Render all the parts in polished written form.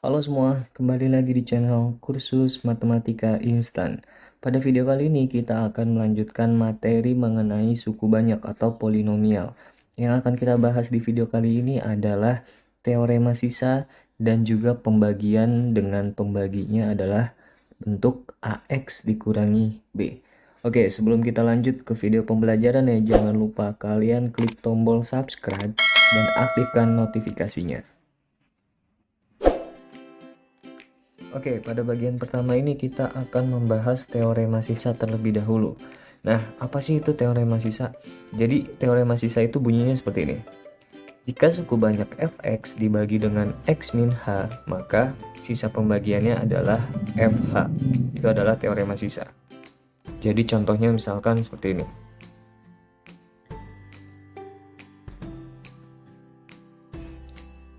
Halo semua, kembali lagi di channel Kursus Matematika Instan. Pada video kali ini kita akan melanjutkan materi mengenai suku banyak atau polinomial. Yang akan kita bahas di video kali ini adalah teorema sisa dan juga pembagian dengan pembaginya adalah bentuk AX dikurangi B. Oke, sebelum kita lanjut ke video pembelajaran ya, jangan lupa kalian klik tombol subscribe dan aktifkan notifikasinya. Oke, pada bagian pertama ini kita akan membahas teorema sisa terlebih dahulu. Nah, apa sih itu teorema sisa? Jadi, teorema sisa itu bunyinya seperti ini. Jika suku banyak fx dibagi dengan x min h, maka sisa pembagiannya adalah fh. Itu adalah teorema sisa. Jadi, contohnya misalkan seperti ini.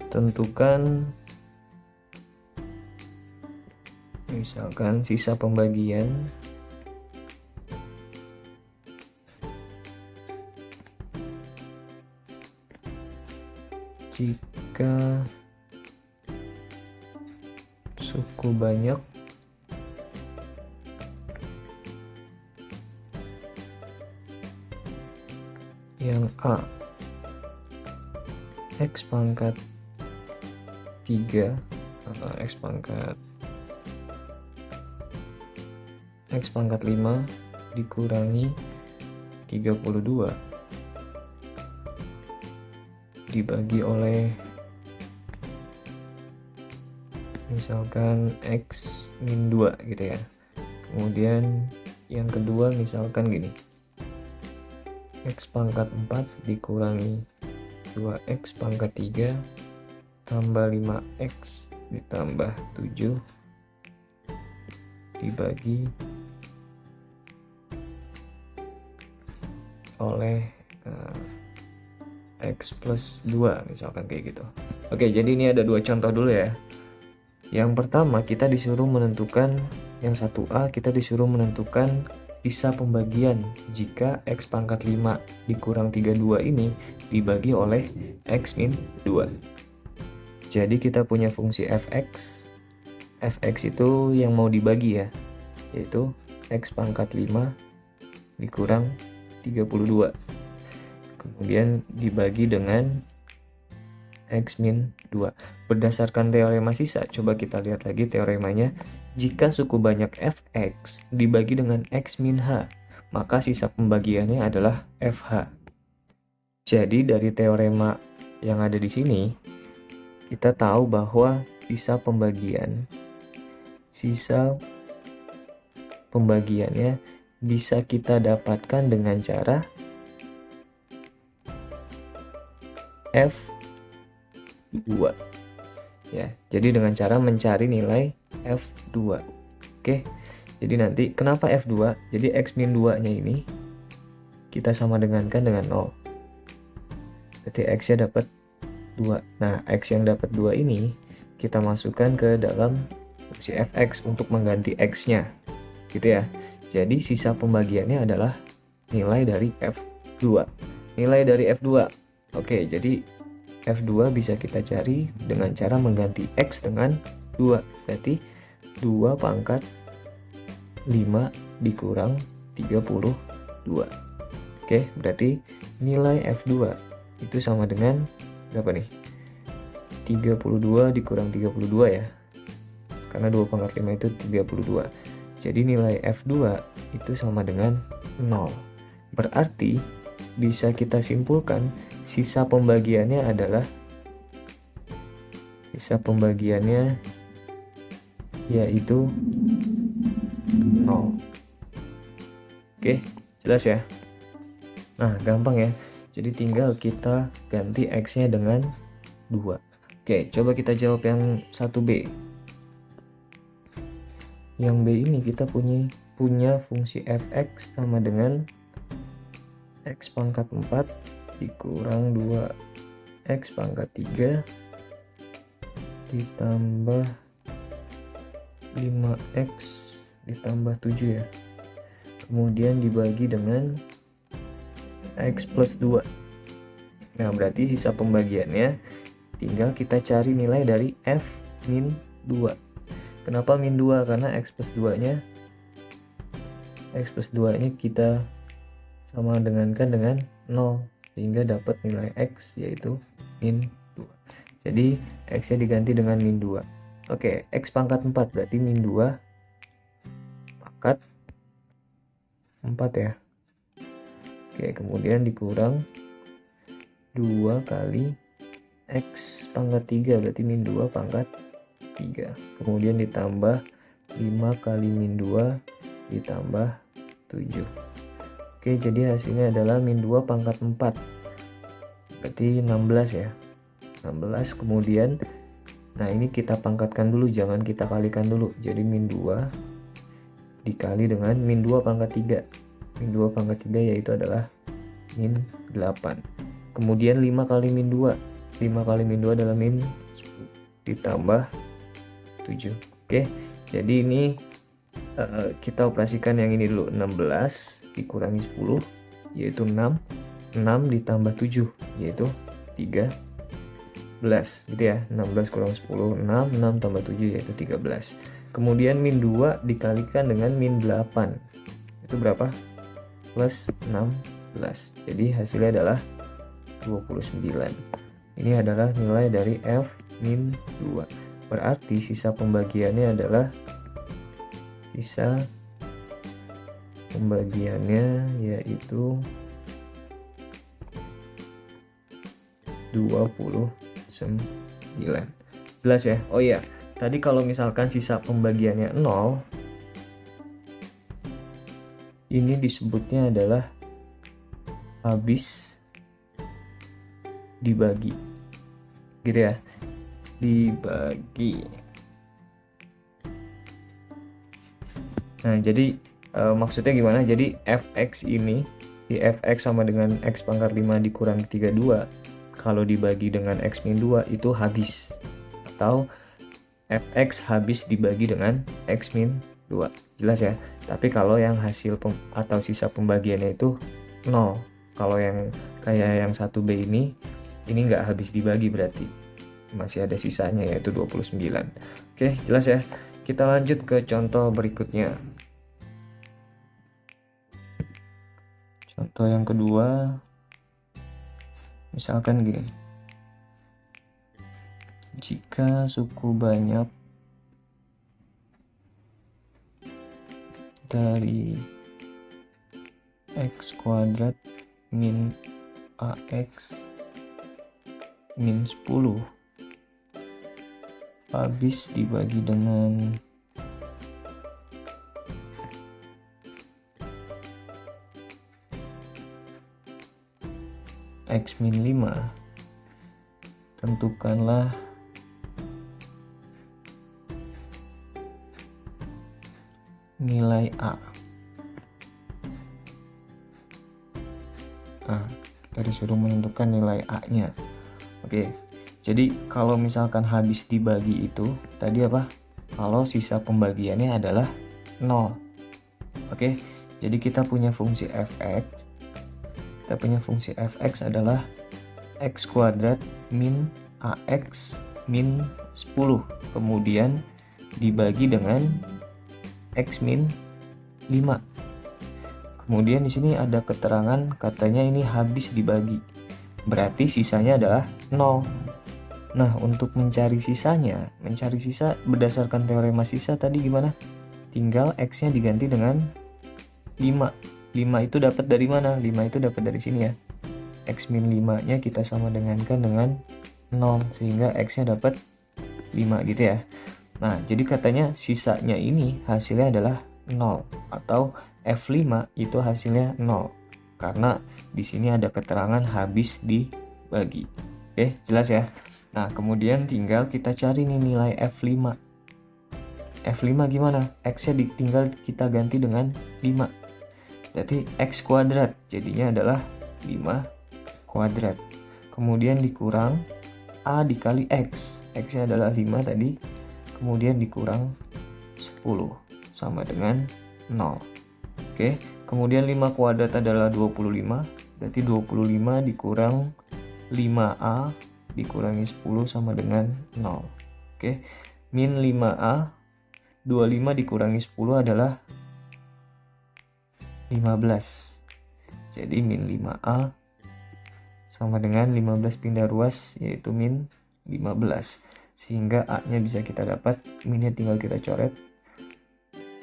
Tentukan misalkan sisa pembagian jika suku banyak yang A x pangkat 3 atau x pangkat 5 dikurangi 32 dibagi oleh misalkan x min 2 gitu ya. Kemudian yang kedua misalkan gini, x pangkat 4 dikurangi 2x pangkat 3 tambah 5x ditambah 7 dibagi oleh x plus 2 misalkan kayak gitu. Oke, jadi ini ada dua contoh dulu ya. Yang pertama kita disuruh menentukan, yang 1A kita disuruh menentukan sisa pembagian jika x pangkat 5 dikurang 32 ini dibagi oleh x min 2. Jadi kita punya fungsi fx. Fx itu yang mau dibagi ya, yaitu x pangkat 5 dikurang 32. Kemudian dibagi dengan x min 2. Berdasarkan teorema sisa, coba kita lihat lagi teoremanya. Jika suku banyak fx dibagi dengan x min h, maka sisa pembagiannya adalah fh. Jadi dari teorema yang ada di sini, kita tahu bahwa sisa pembagiannya bisa kita dapatkan dengan cara F2 ya. Jadi dengan cara mencari nilai F2. Oke. Jadi nanti kenapa F2? Jadi x min 2 nya ini kita sama dengankan dengan 0. Berarti x-nya dapat 2. Nah, x yang dapat 2 ini kita masukkan ke dalam fungsi fx untuk mengganti x-nya. Gitu ya. Jadi sisa pembagiannya adalah nilai dari F2. Nilai dari F2. Oke, jadi F2 bisa kita cari dengan cara mengganti X dengan 2. Berarti 2 pangkat 5 dikurang 32. Oke, berarti nilai F2 itu sama dengan berapa nih? 32 dikurang 32 ya. Karena 2 pangkat 5 itu 32. Jadi nilai F2 itu sama dengan 0. Berarti bisa kita simpulkan sisa pembagiannya yaitu 0. Oke, jelas ya? Nah, gampang ya. Jadi tinggal kita ganti x-nya dengan 2. Oke, coba kita jawab yang 1B. Yang B ini kita punya fungsi fx sama dengan x pangkat 4 dikurang 2x pangkat 3 ditambah 5x ditambah 7 ya. Kemudian dibagi dengan x plus 2. Nah, berarti sisa pembagiannya tinggal kita cari nilai dari f min 2. Kenapa min 2? Karena X plus 2 nya kita sama dengankan dengan 0, sehingga dapat nilai X yaitu min 2. Jadi X nya diganti dengan min 2. Oke, X pangkat 4 berarti min 2 pangkat 4 ya. Oke, kemudian dikurang 2 kali X pangkat 3 berarti min 2 pangkat 3. Kemudian ditambah 5 kali min 2 ditambah 7. Oke, jadi hasilnya adalah min 2 pangkat 4. Berarti 16 ya. 16, kemudian nah ini kita pangkatkan dulu, jangan kita kalikan dulu. Jadi min 2 dikali dengan min 2 pangkat 3. Min 2 pangkat 3 yaitu adalah min 8. Kemudian 5 kali min 2. 5 kali min 2 adalah min 10 ditambah 7. Oke, jadi ini kita operasikan yang ini dulu. 16 dikurangi 10 yaitu 6. 6 ditambah 7 yaitu 13 gitu ya. 16 kurang 10 6, 6 tambah 7 yaitu 13. Kemudian min 2 dikalikan dengan min 8 itu berapa? Plus 16. Jadi hasilnya adalah 29. Ini adalah nilai dari F min 2. Berarti sisa pembagiannya adalah yaitu 29. Jelas ya? Oh iya, tadi kalau misalkan sisa pembagiannya 0, ini disebutnya adalah habis dibagi. Gitu ya. Dibagi. Nah, jadi maksudnya gimana? Jadi fx ini, di fx sama dengan x pangkat 5 dikurangi 32, kalau dibagi dengan x min 2 itu habis. Atau fx habis dibagi dengan x min 2. Jelas ya? Tapi kalau yang hasil atau sisa pembagiannya itu 0. Kalau yang kayak yang 1B ini nggak habis dibagi, berarti masih ada sisanya yaitu 29. Oke, jelas ya? Kita lanjut ke contoh berikutnya. Contoh yang kedua, misalkan gini. Jika suku banyak dari x kuadrat min ax min 10 habis dibagi dengan x min 5, tentukanlah nilai A. Nah, kita disuruh menentukan nilai A-nya. Oke. Jadi kalau misalkan habis dibagi itu tadi apa? Kalau sisa pembagiannya adalah 0. Oke. Jadi kita punya fungsi fx. Kita punya fungsi fx adalah x kuadrat min ax min 10. Kemudian dibagi dengan x min 5. Kemudian di sini ada keterangan katanya ini habis dibagi. Berarti sisanya adalah 0. Nah, untuk mencari sisa berdasarkan teorema sisa tadi gimana? Tinggal x-nya diganti dengan 5. 5 itu dapat dari mana? 5 itu dapat dari sini ya. X min 5-nya kita sama dengankan dengan 0, sehingga x-nya dapat 5 gitu ya. Nah, jadi katanya sisanya ini hasilnya adalah 0, atau F5 itu hasilnya 0. Karena di sini ada keterangan habis dibagi. Oke, jelas ya? Nah, kemudian tinggal kita cari nih nilai F5. F5 gimana? X-nya tinggal kita ganti dengan 5. Berarti X kuadrat, jadinya adalah 5 kuadrat. Kemudian dikurang A dikali X. X-nya adalah 5 tadi. Kemudian dikurang 10, sama dengan 0. Oke, kemudian 5 kuadrat adalah 25. Berarti 25 dikurang 5A dikurangi 10 sama dengan 0. Oke. min 5A, 25 dikurangi 10 adalah 15. Jadi min 5A sama dengan 15 pindah ruas, yaitu min 15. Sehingga A-nya bisa kita dapat, minnya tinggal kita coret,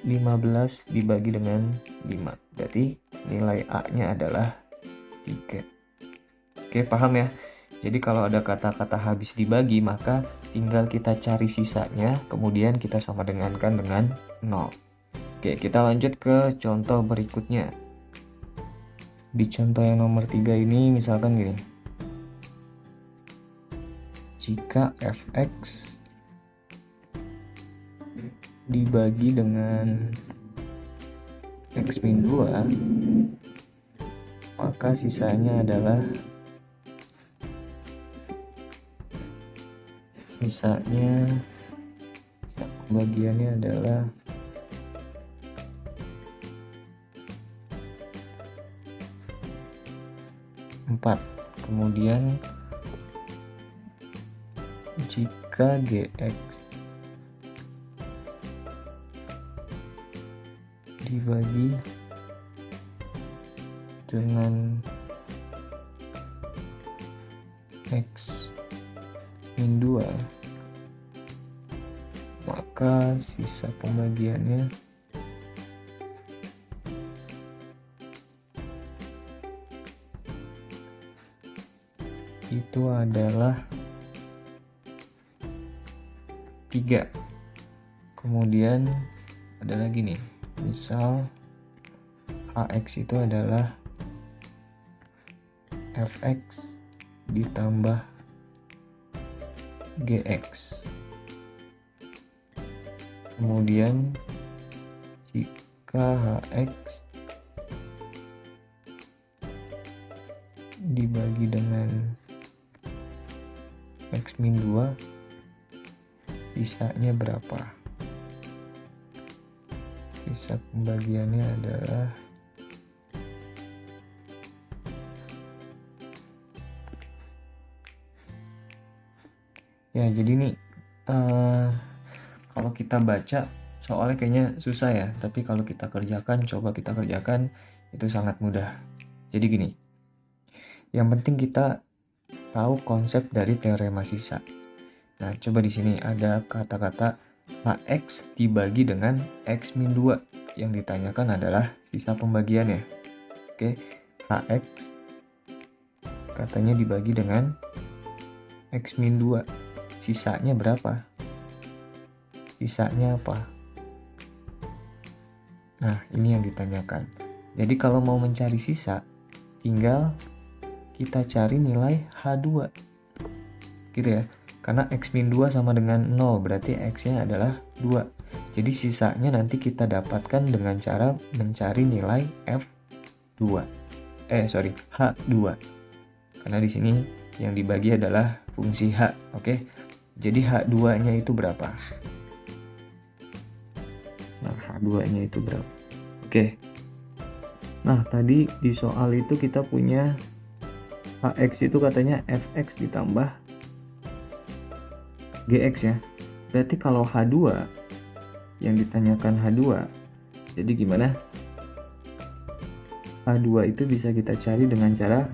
15 dibagi dengan 5. Berarti nilai A-nya adalah 3. Oke, paham ya? Jadi kalau ada kata-kata habis dibagi, maka tinggal kita cari sisanya, kemudian kita sama dengankan dengan 0. Oke, kita lanjut ke contoh berikutnya. Di contoh yang nomor 3 ini misalkan gini. Jika fx dibagi dengan x min 2, maka sisanya adalah pembagiannya adalah 4. Kemudian jika gx dibagi dengan x min 2, maka sisa pembagiannya itu adalah 3. Kemudian ada lagi nih, misal hx itu adalah fx ditambah gx. Kemudian jika hx dibagi dengan x min 2, sisanya berapa? Sisa pembagiannya adalah ya, jadi nih kalau kita baca soalnya kayaknya susah ya, tapi kalau kita kerjakan, coba kita kerjakan, itu sangat mudah. Jadi gini, yang penting kita tahu konsep dari teorema sisa. Nah, coba di sini ada kata-kata hx dibagi dengan x min 2. Yang ditanyakan adalah sisa pembagiannya. Oke, hx katanya dibagi dengan x min 2. Sisanya berapa? Sisanya apa? Nah, ini yang ditanyakan. Jadi kalau mau mencari sisa, tinggal kita cari nilai H2. Gitu ya. Karena x min 2 sama dengan 0, berarti x-nya adalah 2. Jadi sisanya nanti kita dapatkan dengan cara mencari nilai H2. Karena di sini yang dibagi adalah fungsi H, oke? Jadi H2-nya itu berapa? Nah, H2-nya itu berapa? Oke. Nah, tadi di soal itu kita punya Hx itu katanya fx ditambah gx ya. Berarti kalau H2 yang ditanyakan H2, jadi gimana? H2 itu bisa kita cari dengan cara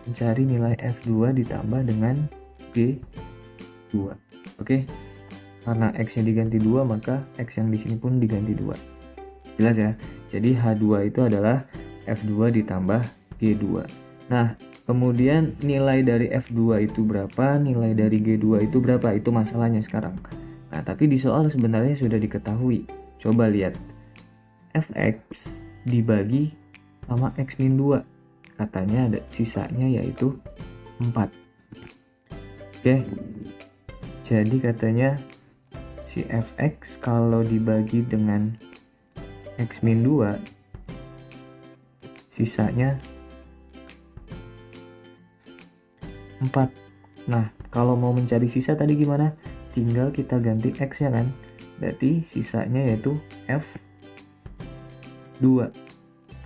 mencari nilai F2 ditambah dengan G2. Oke? Karena X-nya diganti 2, maka X yang di sini pun diganti 2. Jelas ya? Jadi H2 itu adalah F2 ditambah G2. Nah, kemudian nilai dari F2 itu berapa, nilai dari G2 itu berapa, itu masalahnya sekarang. Nah, tapi di soal sebenarnya sudah diketahui. Coba lihat. Fx dibagi sama X min 2. Katanya ada sisanya yaitu 4. Oke. Jadi katanya si Fx kalau dibagi dengan X min 2, sisanya 4. Nah, kalau mau mencari sisa tadi gimana? Tinggal kita ganti X-nya kan. Berarti sisanya yaitu F2.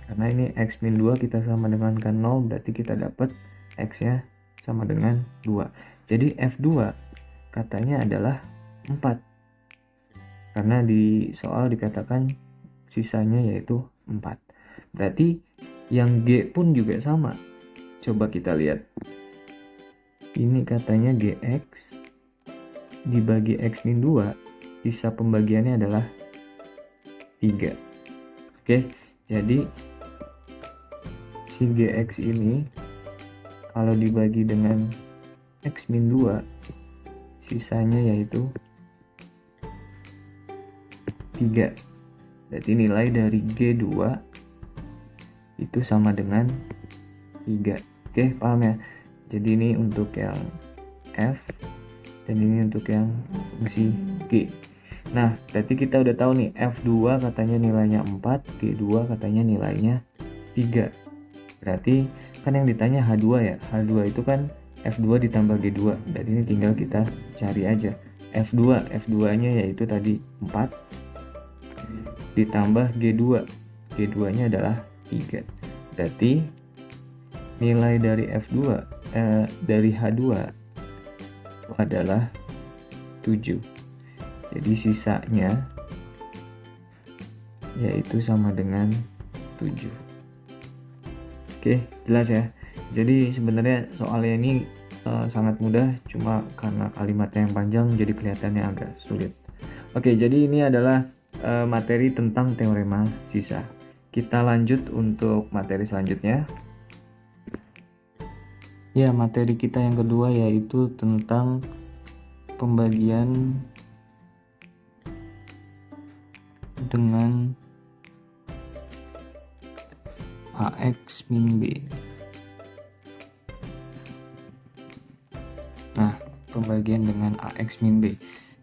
Karena ini X min 2 kita sama dengan 0, berarti kita dapat X-nya sama dengan 2. Jadi F2 katanya adalah 4. Karena di soal dikatakan sisanya yaitu 4. Berarti yang G pun juga sama. Coba kita lihat. Ini katanya GX dibagi X min 2, sisa pembagiannya adalah 3. Oke, jadi si GX ini kalau dibagi dengan X min 2, sisanya yaitu 3. Berarti nilai dari G2 itu sama dengan 3. Oke, paham ya? Jadi ini untuk yang F dan ini untuk yang fungsi G. Nah, berarti kita udah tahu nih F2 katanya nilainya 4, G2 katanya nilainya 3. Berarti kan yang ditanya H2 ya. H2 itu kan F2 ditambah G2. Berarti ini tinggal kita cari aja. F2-nya yaitu tadi 4 ditambah G2. G2-nya adalah 3. Berarti nilai dari dari H2 adalah 7. Jadi sisanya yaitu sama dengan 7. Oke, jelas ya. Jadi sebenarnya soalnya ini sangat mudah, cuma karena kalimatnya yang panjang jadi kelihatannya agak sulit. Oke, jadi ini adalah materi tentang teorema sisa. Kita lanjut untuk materi selanjutnya. Ya, materi kita yang kedua yaitu tentang pembagian dengan AX min B. Nah, pembagian dengan AX min B.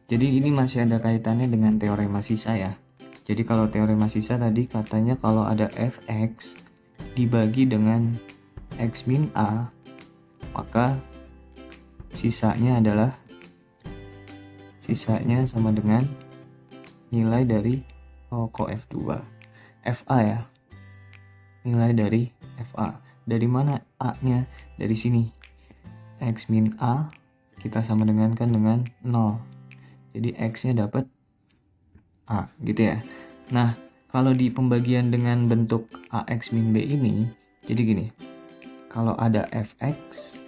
Jadi ini masih ada kaitannya dengan teorema sisa ya. Jadi kalau teorema sisa tadi katanya kalau ada Fx dibagi dengan X min A, maka sisanya sama dengan nilai dari kok F2 FA ya, nilai dari FA. Dari mana A nya? Dari sini, X min A kita sama dengan 0, jadi X nya dapat A gitu ya. Nah, kalau di pembagian dengan bentuk AX min B ini, jadi gini, kalau ada Fx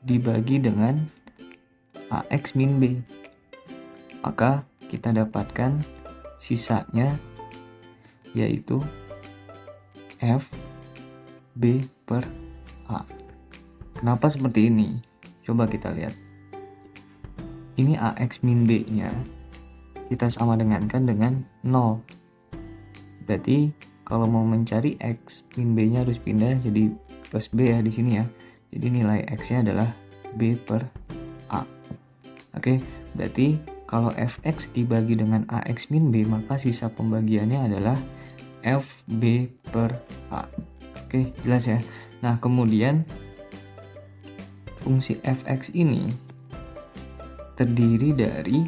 dibagi dengan AX min B, maka kita dapatkan sisanya yaitu F B per A. Kenapa seperti ini? Coba kita lihat. Ini AX min B nya kita sama dengankan dengan 0. Berarti kalau mau mencari X min B nya harus pindah jadi plus B ya di sini ya. Jadi nilai X nya adalah B per A. Oke, berarti kalau Fx dibagi dengan AX min B, maka sisa pembagiannya adalah FB per A. Oke, jelas ya. Nah, kemudian fungsi Fx ini terdiri dari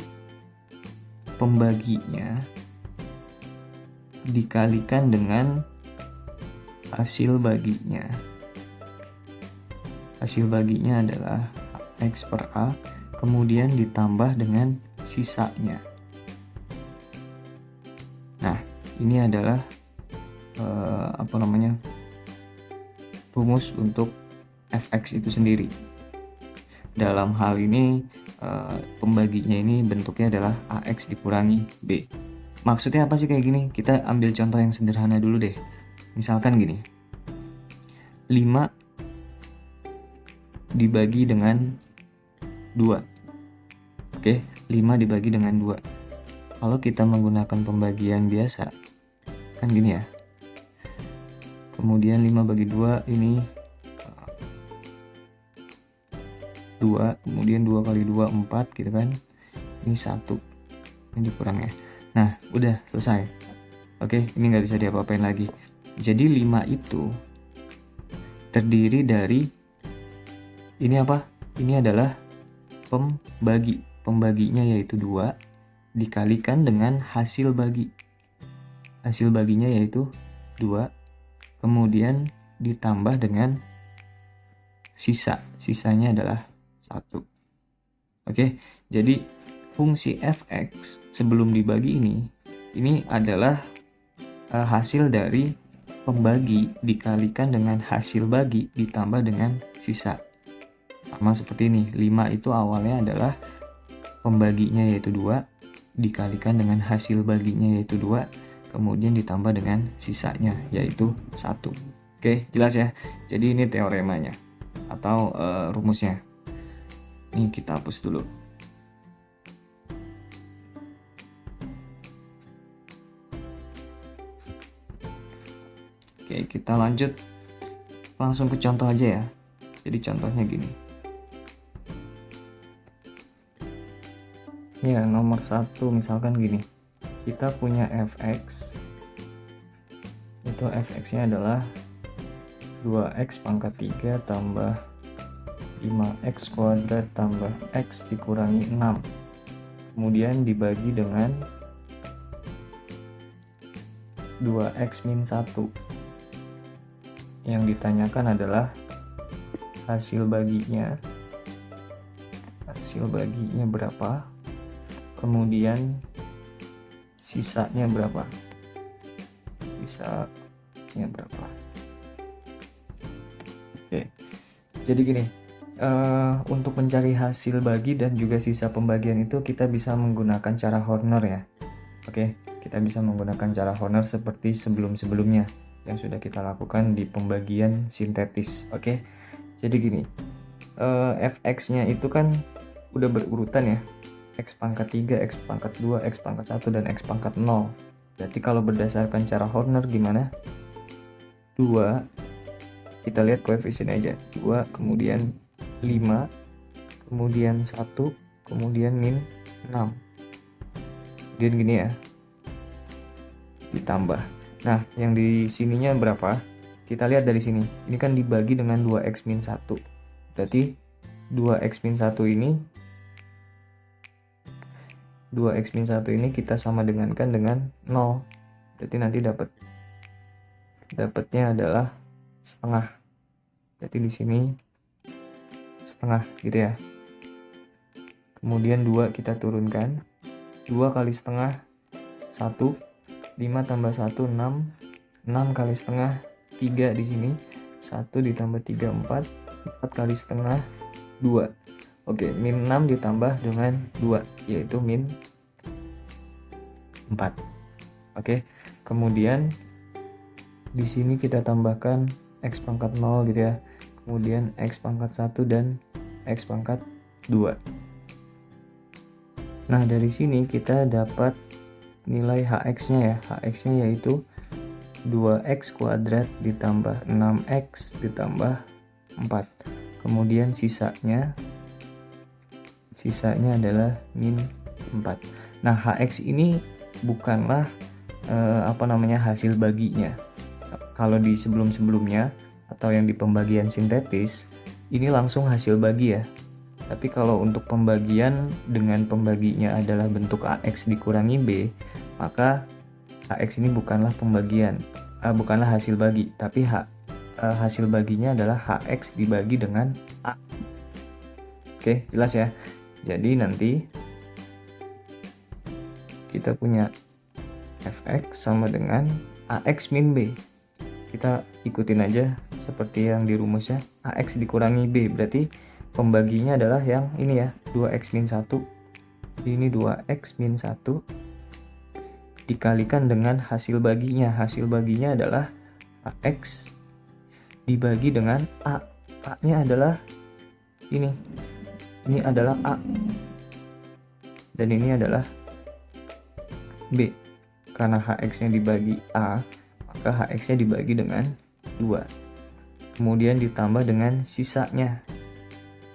pembaginya dikalikan dengan hasil baginya. Hasil baginya adalah X per A, kemudian ditambah dengan sisanya. Nah, ini adalah rumus untuk Fx itu sendiri. Dalam hal ini pembaginya ini bentuknya adalah AX dikurangi B. Maksudnya apa sih kayak gini? Kita ambil contoh yang sederhana dulu deh. Misalkan gini, 5 dibagi dengan 2. Oke, 5 dibagi dengan 2. Kalau kita menggunakan pembagian biasa, kan gini ya. Kemudian 5 bagi 2 ini 2, kemudian 2 kali 2 4 gitu kan. Ini 1. Ini dikurang ya. Nah, udah selesai. Oke, ini nggak bisa diapa-apain lagi. Jadi 5 itu terdiri dari ini apa? Ini adalah pembagi. Pembaginya yaitu 2 dikalikan dengan hasil bagi. Hasil baginya yaitu 2, kemudian ditambah dengan sisa. Sisanya adalah 1. Oke, jadi fungsi fx sebelum dibagi ini adalah hasil dari pembagi dikalikan dengan hasil bagi ditambah dengan sisa. Sama seperti ini, 5 itu awalnya adalah pembaginya yaitu 2, dikalikan dengan hasil baginya yaitu 2, kemudian ditambah dengan sisanya yaitu 1. Oke, jelas ya? Jadi ini teoremanya atau rumusnya. Ini kita hapus dulu. Oke, kita lanjut langsung ke contoh aja ya. Jadi contohnya gini. Ya, nomor 1 misalkan gini. Kita punya fx. Itu fx-nya adalah 2x pangkat 3 tambah 5x kuadrat tambah x dikurangi 6. Kemudian dibagi dengan 2x min 1. Yang ditanyakan adalah hasil baginya berapa, kemudian sisanya berapa. Oke, jadi gini, untuk mencari hasil bagi dan juga sisa pembagian itu kita bisa menggunakan cara Horner ya. Oke, kita bisa menggunakan cara Horner seperti sebelum-sebelumnya yang sudah kita lakukan di pembagian sintetis. Oke, jadi gini, fx-nya itu kan udah berurutan ya, x pangkat 3, x pangkat 2, x pangkat 1, dan x pangkat 0. Berarti kalau berdasarkan cara Horner gimana? 2, kita lihat koefisien aja, 2, kemudian 5, kemudian 1, kemudian min 6. Kemudian gini ya, ditambah. Nah, yang di sininya berapa? Kita lihat dari sini. Ini kan dibagi dengan 2x min 1. Berarti 2x min 1 ini kita sama dengankan dengan 0. Berarti nanti dapatnya adalah setengah. Berarti di sini setengah gitu ya. Kemudian 2 kita turunkan. 2 kali setengah 1. 5 tambah 1 6. 6 kali setengah 3 di sini. 1 ditambah 3 4. 4 kali setengah 2. Oke, min 6 ditambah dengan 2 yaitu min 4. Oke. Kemudian di sini kita tambahkan x pangkat 0 gitu ya. Kemudian x pangkat 1 dan x pangkat 2. Nah, dari sini kita dapat nilai hx-nya ya. Hx-nya yaitu 2x kuadrat ditambah 6x ditambah 4. Kemudian sisanya adalah min 4. Nah, hx ini bukanlah hasil baginya. Kalau di sebelum-sebelumnya atau yang di pembagian sintetis ini langsung hasil bagi ya. Tapi kalau untuk pembagian dengan pembaginya adalah bentuk AX dikurangi B, maka AX ini bukanlah bukanlah hasil bagi, tapi hasil baginya adalah HX dibagi dengan A. Oke, jelas ya. Jadi nanti kita punya Fx sama dengan AX min B. Kita ikutin aja seperti yang di rumusnya, AX dikurangi B, berarti pembaginya adalah yang ini ya, 2x min 1. Ini 2x min 1 dikalikan dengan hasil baginya. Hasil baginya adalah AX dibagi dengan A. A-nya adalah ini. Ini adalah A. Dan ini adalah B. Karena HX-nya dibagi A, maka HX-nya dibagi dengan 2. Kemudian ditambah dengan sisanya.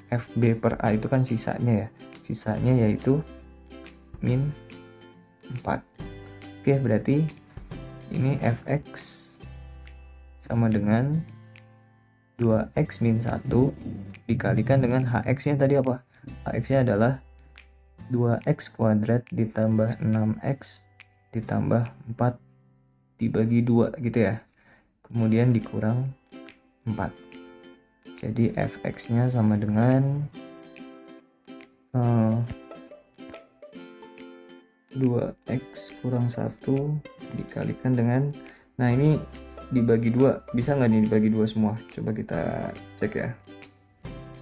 FB per A itu kan sisanya ya. Sisanya yaitu min 4. Oke, berarti ini Fx sama dengan 2x min 1 dikalikan dengan Hx-nya tadi apa? Hx-nya adalah 2x kuadrat ditambah 6x ditambah 4 dibagi 2 gitu ya. Kemudian dikurang 4. Jadi Fx-nya sama dengan 2x kurang 1 dikalikan dengan, nah ini dibagi 2, bisa nggak nih dibagi 2 semua? Coba kita cek ya.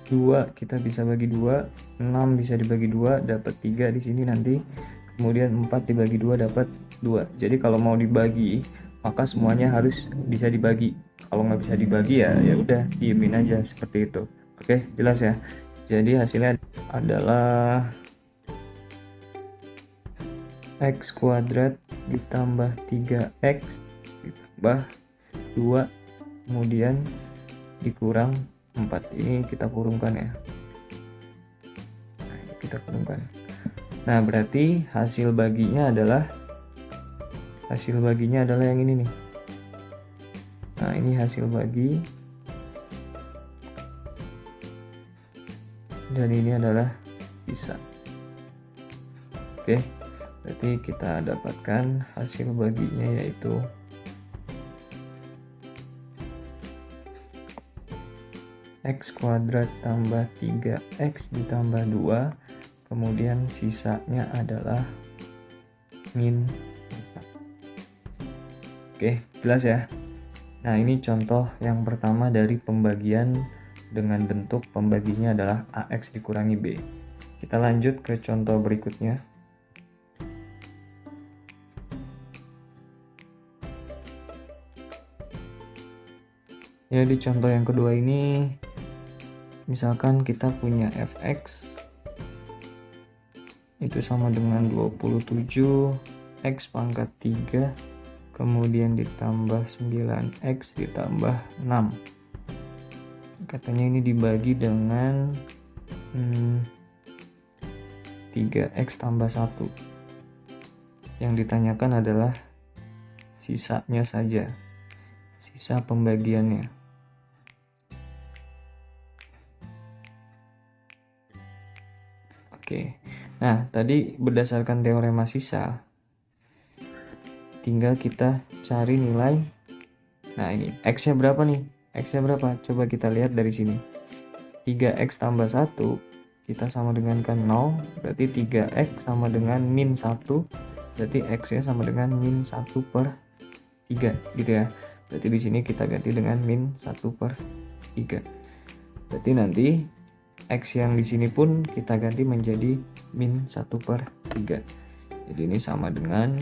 2 kita bisa bagi 2, 6 bisa dibagi 2 dapat 3 di sini nanti. Kemudian 4 dibagi 2 dapat 2. Jadi kalau mau dibagi maka semuanya harus bisa dibagi. Kalau nggak bisa dibagi ya udah diemin aja seperti itu. Oke, jelas ya. Jadi hasilnya adalah x kuadrat ditambah 3x ditambah 2 kemudian dikurang 4. Ini kita kurungkan ya. Nah, kita kurungkan. Nah, berarti hasil baginya adalah yang ini nih. Nah, ini hasil bagi. Dan ini adalah sisa. Oke. Berarti kita dapatkan hasil baginya yaitu x kuadrat tambah 3x ditambah 2, kemudian sisanya adalah min 4. Oke, jelas ya. Nah, ini contoh yang pertama dari pembagian dengan bentuk pembaginya adalah ax dikurangi b. Kita lanjut ke contoh berikutnya. Ya, di contoh yang kedua ini misalkan kita punya fx itu sama dengan 27 x pangkat 3 kemudian ditambah 9x ditambah 6. Katanya ini dibagi dengan 3x tambah 1. Yang ditanyakan adalah sisanya saja, sisa pembagiannya. Oke, nah tadi berdasarkan teorema sisa tinggal kita cari nilai. Nah, ini x nya berapa nih? X nya berapa? Coba kita lihat dari sini. 3x tambah 1 kita sama dengan kan 0, berarti 3x sama dengan min 1, berarti x nya sama dengan min 1 per 3 gitu ya. Berarti di sini kita ganti dengan min 1 per 3. Berarti nanti x yang di sini pun kita ganti menjadi min 1 per 3. Jadi ini sama dengan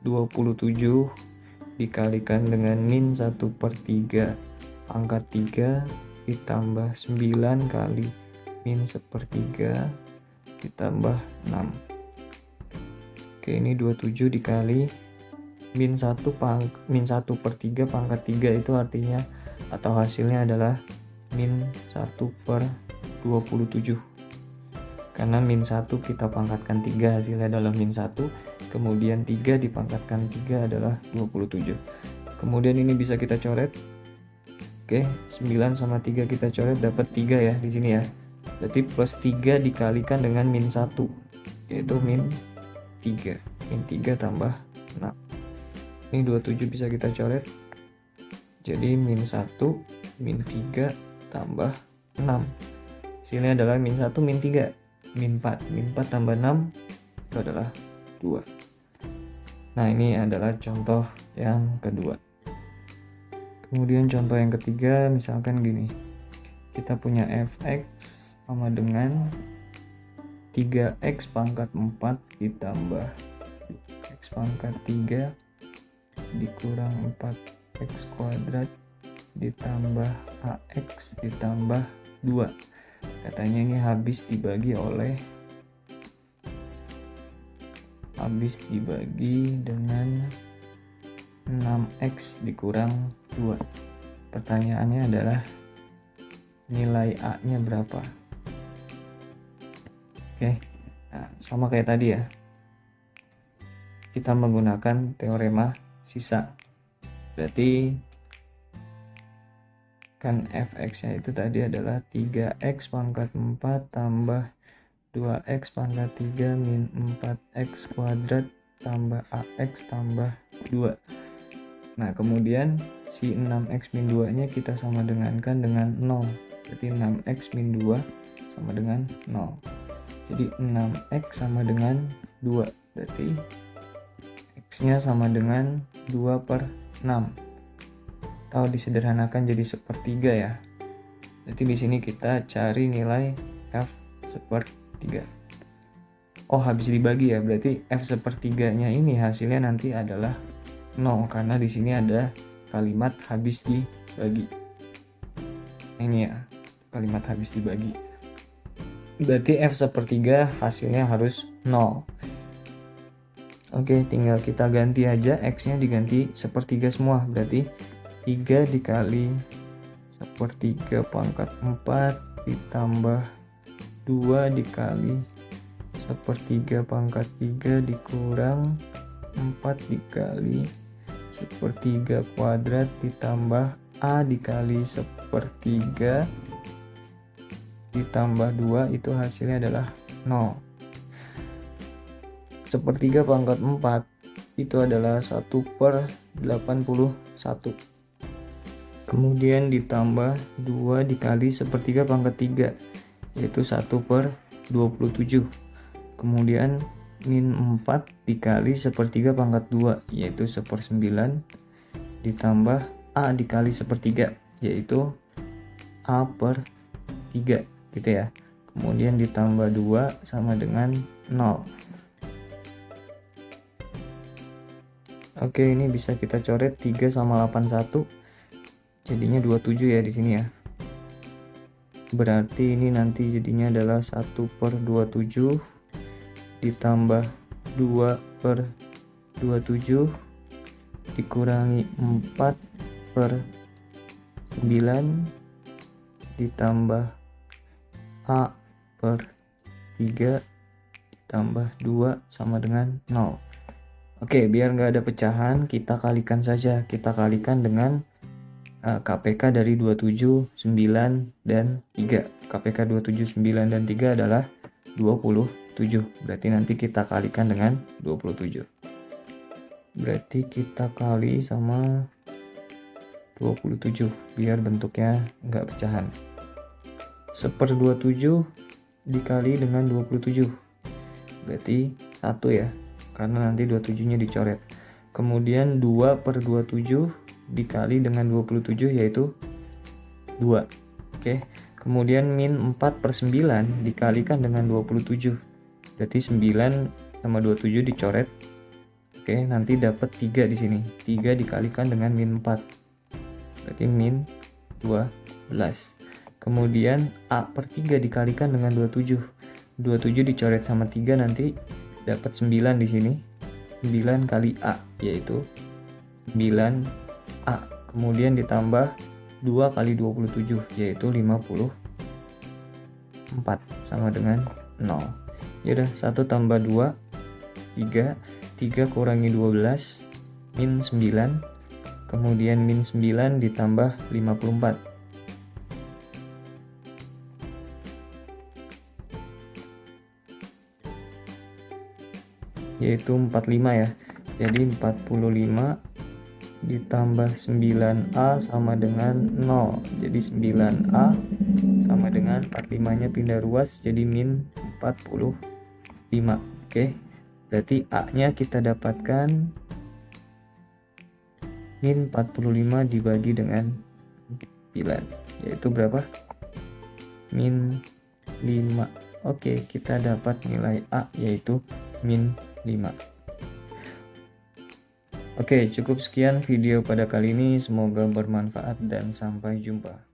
27 dikalikan dengan min 1 per 3 pangkat 3 ditambah 9 kali min 1/3 ditambah 6. Oke, ini 27 dikali min 1 per 3 pangkat 3 itu artinya atau hasilnya adalah min 1 per 27. Karena min 1 kita pangkatkan 3 hasilnya adalah min 1, kemudian 3 dipangkatkan 3 adalah 27. Kemudian ini bisa kita coret. Oke, 9 sama 3 kita coret dapat 3 ya di sini ya. Berarti plus 3 dikalikan dengan min 1 yaitu min 3. Min 3 tambah 6. Ini 27 bisa kita coret. Jadi min 1 min 3 tambah 6. Hasilnya adalah min 1 min 3 min 4. Min 4 tambah 6 itu adalah 2. Nah, ini adalah contoh yang kedua. Kemudian contoh yang ketiga misalkan gini. Kita punya fx sama dengan 3x pangkat 4 ditambah x pangkat 3 dikurang 4x kuadrat ditambah ax ditambah 2. Katanya ini habis dibagi dengan 6x dikurang 2. Pertanyaannya adalah nilai A nya berapa? Oke, nah, sama kayak tadi ya, kita menggunakan teorema sisa. Berarti kan fx nya itu tadi adalah 3x pangkat 4 tambah 2x pangkat 3 min 4x kuadrat tambah ax tambah 2. Nah, kemudian si 6x min 2 nya kita sama dengankan dengan 0. Berarti 6x min 2 sama dengan 0. Jadi 6x sama dengan 2. berarti X-nya sama dengan 2/6, atau disederhanakan jadi 1/3 ya. Berarti di sini kita cari nilai F 1/3. Oh, habis dibagi ya, berarti F 1/3-nya ini hasilnya nanti adalah 0, karena di sini ada kalimat habis dibagi. Ini ya, kalimat habis dibagi. Berarti F 1/3 hasilnya harus 0. Oke, tinggal kita ganti aja, X-nya diganti 1/3 semua, berarti 3 dikali 1/3 pangkat 4 ditambah 2 dikali 1/3 pangkat 3 dikurang 4 dikali 1/3 kuadrat ditambah A dikali 1/3 ditambah 2, itu hasilnya adalah 0. 1/3 pangkat 4 itu adalah 1/81. Kemudian ditambah 2 dikali 1/3 pangkat 3, yaitu 1/27. Kemudian min 4 dikali 1/3 pangkat 2, yaitu 1/9, ditambah A dikali 1/3, yaitu A/3, gitu ya. Kemudian ditambah 2 sama dengan 0. Oke, ini bisa kita coret 3 sama 81, jadinya 27 ya di sini ya. Berarti ini nanti jadinya adalah 1/27 ditambah 2/27 dikurangi 4/9 ditambah A/3 ditambah 2 sama dengan 0. Oke, biar nggak ada pecahan, kita kalikan saja. Kita kalikan dengan KPK dari 27, 9, dan 3. KPK 27, 9, dan 3 adalah 27. Berarti nanti kita kalikan dengan 27. Berarti kita kali sama 27, biar bentuknya nggak pecahan. 1/27 dikali dengan 27. Berarti 1 ya, karena nanti 27-nya dicoret. Kemudian 2/27 dikali dengan 27, yaitu 2. Oke. Kemudian min 4/9 dikalikan dengan 27. Berarti 9 sama 27 dicoret. Oke, nanti dapat 3 di sini. 3 dikalikan dengan min 4. Berarti min 12. Kemudian A/3 dikalikan dengan 27. 27 dicoret sama 3, nanti dapat 9 di sini. 9 kali A, yaitu 9A. Kemudian ditambah 2 kali 27, yaitu 54, sama dengan 0. Yaudah, 1 tambah 2 3, 3 kurangi 12 min 9, kemudian min 9 ditambah 54, yaitu 45 ya. Jadi 45 ditambah 9A sama dengan 0. Jadi 9A sama dengan 45-nya pindah ruas jadi min 45. Oke. Berarti A-nya kita dapatkan min 45 dibagi dengan 9, yaitu berapa? Min 5. Oke, kita dapat nilai A yaitu min 5. Oke, cukup sekian video pada kali ini. Semoga bermanfaat dan sampai jumpa.